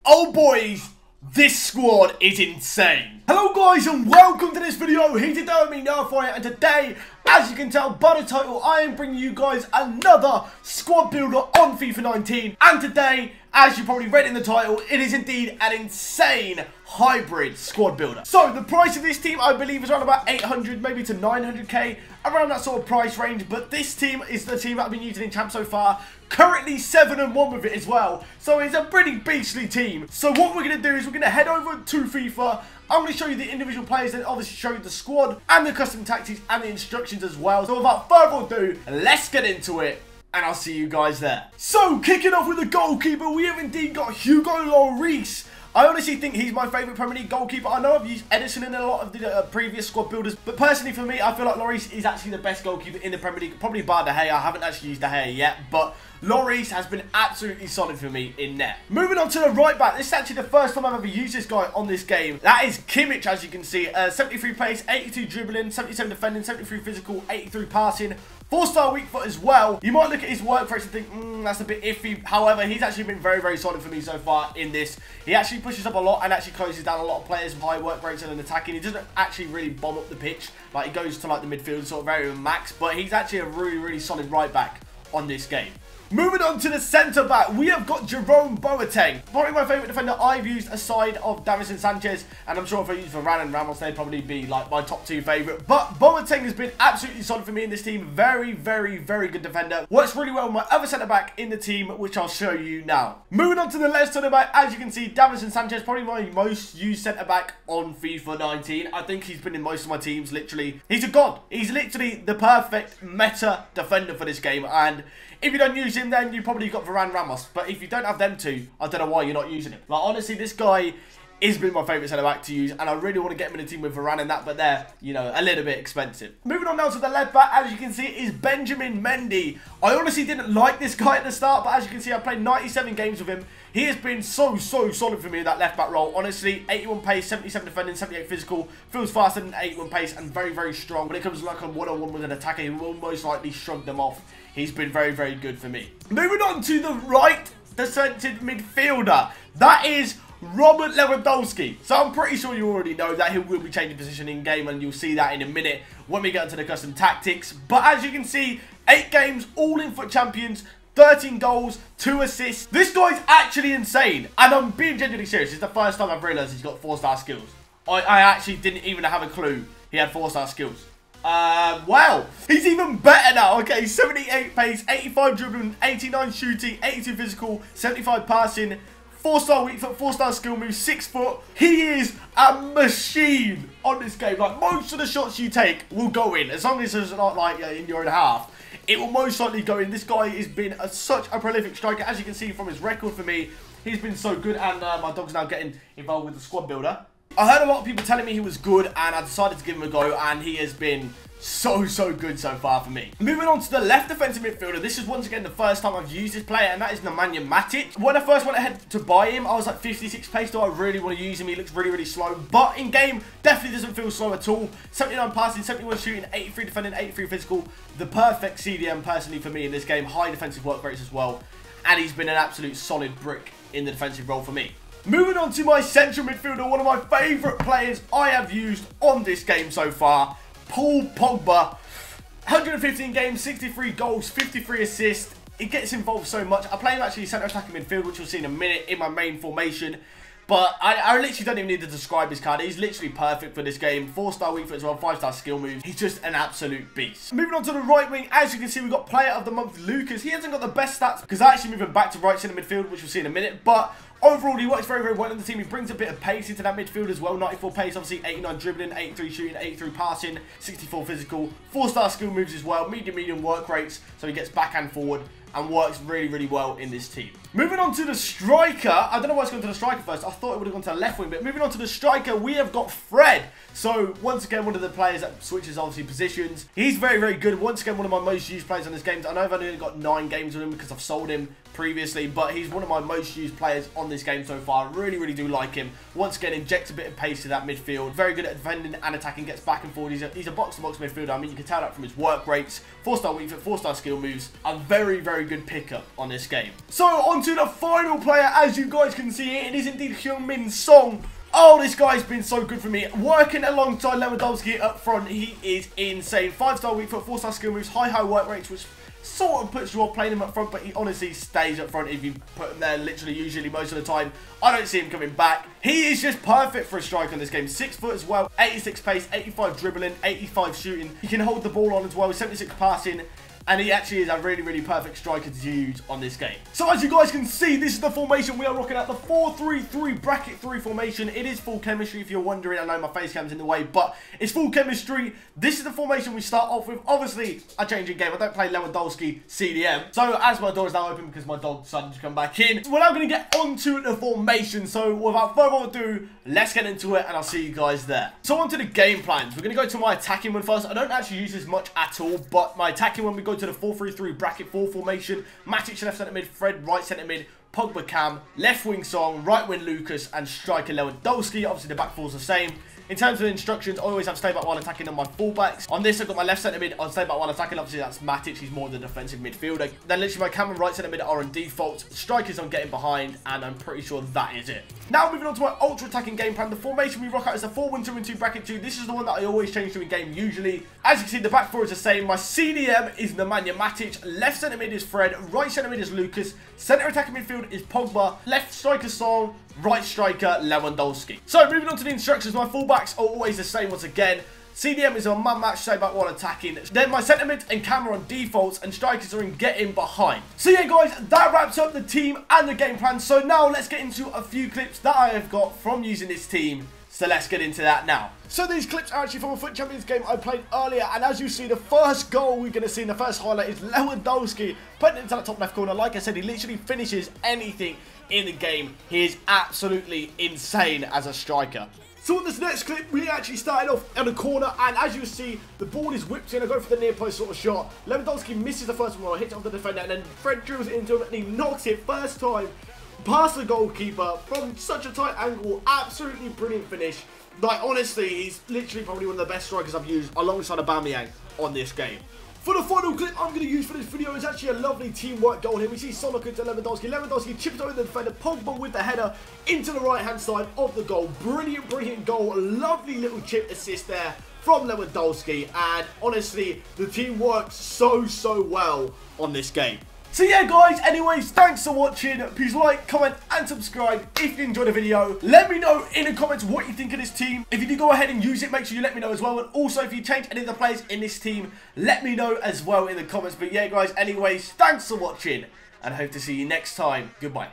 Oh boys, this squad is insane. Hello guys and welcome to this video. Here today with me, NerdFire, and today, as you can tell by the title, I am bringing you guys another squad builder on FIFA 19. And today, as you probably read in the title, it is indeed an insane hybrid squad builder. So the price of this team, I believe, is around about 800, maybe to 900k, around that sort of price range. But this team is the team that I've been using in Champ so far. Currently 7-1 with it as well. So it's a pretty beastly team. So what we're going to do is we're going to head over to FIFA. I'm going to show you the individual players and obviously show you the squad and the custom tactics and the instructions as well. So without further ado, let's get into it. And I'll see you guys there. So, kicking off with the goalkeeper, we have indeed got Hugo Lloris. I honestly think he's my favourite Premier League goalkeeper. I know I've used Edison in a lot of the previous squad builders, but personally for me, I feel like Lloris is actually the best goalkeeper in the Premier League. Probably bar De Gea. I haven't actually used De Gea yet, but Lloris has been absolutely solid for me in net. Moving on to the right back. This is actually the first time I've ever used this guy on this game. That is Kimmich, as you can see. 73 pace, 82 dribbling, 77 defending, 73 physical, 83 passing. 4-star weak foot as well. You might look at his work rates and think, that's a bit iffy. However, he's actually been very, very solid for me so far in this. He actually pushes up a lot and actually closes down a lot of players with high work rates and an attacking. He doesn't actually really bomb up the pitch. Like, he goes to like the midfield sort of area max. But he's actually a really, really solid right back on this game. Moving on to the centre back, we have got Jerome Boateng. Probably my favourite defender I've used aside of Davinson Sanchez. And I'm sure if I use Varane and Ramos, they'd probably be like my top two favourite. But Boateng has been absolutely solid for me in this team. Very, very, very good defender. Works really well with my other centre back in the team, which I'll show you now. Moving on to the left centre back, as you can see, Davinson Sanchez, probably my most used centre back on FIFA 19. I think he's been in most of my teams, literally. He's a god. He's literally the perfect meta defender for this game. And if you don't use him, then you probably got Varane, Ramos. But if you don't have them two, I don't know why you're not using him. Like, honestly, this guy has been my favourite centre-back to use. And I really want to get him in a team with Varane and that. But they're, you know, a little bit expensive. Moving on now to the left back. As you can see, is Benjamin Mendy. I honestly didn't like this guy at the start. But as you can see, I played 97 games with him. He has been so solid for me in that left back role. Honestly, 81 pace, 77 defending, 78 physical. Feels faster than 81 pace and very, very strong. When it comes to like a one-on-one with an attacker, he will most likely shrug them off. He's been very, very good for me. Moving on to the right defensive midfielder. That is Robert Lewandowski. So I'm pretty sure you already know that he will be changing position in game, and you'll see that in a minute when we get into the custom tactics. But as you can see, 8 games, all in FUT Champions, 13 goals, 2 assists. This guy's actually insane. And I'm being genuinely serious. It's the first time I've realised he's got 4-star skills. I actually didn't even have a clue he had 4-star skills. Wow, he's even better now. Okay, 78 pace, 85 dribbling, 89 shooting, 82 physical, 75 passing, 4-star weak foot, 4-star skill move, 6 foot. He is a machine on this game. Like, most of the shots you take will go in, as long as it's not like in your own half. It will most likely go in. This guy has been such a prolific striker. As you can see from his record for me, he's been so good. And my dog's now getting involved with the squad builder. I heard a lot of people telling me he was good, and I decided to give him a go, and he has been so good so far for me. Moving on to the left defensive midfielder. This is once again the first time I've used this player, and that is Nemanja Matic. When I first went ahead to buy him, I was like 56 pace, so I really want to use him. He looks really, really slow, but in game, definitely doesn't feel slow at all. 79 passing, 71 shooting, 83 defending, 83 physical. The perfect CDM personally for me in this game. High defensive work rates as well, and he's been an absolute solid brick in the defensive role for me. Moving on to my central midfielder, one of my favourite players I have used on this game so far, Paul Pogba. 115 games, 63 goals, 53 assists. It gets involved so much. I play him actually centre attacking midfield, which you'll see in a minute in my main formation. But I literally don't even need to describe his card. He's literally perfect for this game. 4-star weak foot as well, 5-star skill moves. He's just an absolute beast. Moving on to the right wing, as you can see, we've got player of the month, Lucas. He hasn't got the best stats because I actually move him back to right centre midfield, which we'll see in a minute. But overall, he works very, very well in the team. He brings a bit of pace into that midfield as well. 94 pace, obviously 89 dribbling, 83 shooting, 83 passing, 64 physical, 4-star skill moves as well, medium work rates, so he gets back and forward and works really, really well in this team. Moving on to the striker. I don't know why it's going to the striker first. I thought it would have gone to the left wing, but moving on to the striker, we have got Fred. So, once again, one of the players that switches, obviously, positions. He's very, very good. Once again, one of my most used players on this game. I know I've only got 9 games with him because I've sold him previously, but he's one of my most used players on this game so far. Really, really do like him. Once again, injects a bit of pace to that midfield. Very good at defending and attacking, gets back and forward. He's a box-to-box midfielder. I mean, you can tell that from his work rates. 4-star weak foot, 4-star skill moves. A very, very very good pickup on this game. So, on to the final player. As you guys can see here, it is indeed Heung-min Son. Oh, this guy's been so good for me. Working alongside Lewandowski up front, he is insane. 5-star weak foot, 4-star skill moves, high work rates, which sort of puts you off playing him up front, but he honestly stays up front if you put him there literally usually most of the time. I don't see him coming back. He is just perfect for a striker in this game. 6 foot as well, 86 pace, 85 dribbling, 85 shooting. He can hold the ball on as well, 76 passing. And he actually is a really perfect striker to use on this game. So as you guys can see, this is the formation we are rocking at, the 4-3-3 bracket 3 formation. It is full chemistry if you're wondering. I know my face cam's in the way, but it's full chemistry. This is the formation we start off with. Obviously, a changing game. I don't play Lewandowski CDM. So as my door is now open because my dog decided to come back in, we're now going to get onto the formation. So without further ado, let's get into it and I'll see you guys there. So onto the game plans. We're going to go to my attacking one first. I don't actually use this much at all, but my attacking one, we go to the 4-3-3 bracket 4 formation. Matic left centre mid, Fred right centre mid, Pogba Cam, left wing Song, right wing Lucas, and striker Lewandowski. Obviously the back four's the same. In terms of instructions, I always have stay back while attacking on my fullbacks. On this, I've got my left centre mid on stay back while attacking. Obviously, that's Matic. He's more the defensive midfielder. Then literally my Cam and right centre mid are on default. Strikers I'm getting behind, and I'm pretty sure that is it. Now moving on to my ultra attacking game plan. The formation we rock out is the 4-1-2-2 bracket 2. This is the one that I always change to in game usually. As you can see, the back four is the same. My CDM is Nemanja Matic. Left centre mid is Fred. Right centre mid is Lucas. Centre attacking midfield is Pogba. Left striker Song. Right striker Lewandowski. So moving on to the instructions, my fullbacks are always the same once again. CDM is on man match, stay back while attacking. Then my centre mid and Cam are on defaults, and strikers are in getting behind. So yeah guys, that wraps up the team and the game plan. So now let's get into a few clips that I have got from using this team. So let's get into that now. So these clips are actually from a Foot Champions game I played earlier, and as you see, the first goal we're going to see in the first highlight is Lewandowski putting it into the top left corner. Like I said, he literally finishes anything in the game. He is absolutely insane as a striker. So in this next clip, we actually started off in a corner, and as you see, the ball is whipped in. I go for the near post sort of shot. Lewandowski misses the first one, hits it off the defender, and then Fred drills it into him, and he knocks it first time past the goalkeeper from such a tight angle. Absolutely brilliant finish. Like, honestly, he's literally probably one of the best strikers I've used alongside Aubameyang on this game. For the final clip I'm going to use for this video is actually a lovely teamwork goal here. We see Son to Lewandowski. Lewandowski chips over the defender. Pogba with the header into the right-hand side of the goal. Brilliant goal. Lovely little chip assist there from Lewandowski. And honestly, the team works so well on this game. So yeah guys, anyways, thanks for watching. Please like, comment and subscribe if you enjoyed the video. Let me know in the comments what you think of this team. If you do go ahead and use it, make sure you let me know as well. And also if you change any of the players in this team, let me know as well in the comments. But yeah guys, anyways, thanks for watching and I hope to see you next time. Goodbye.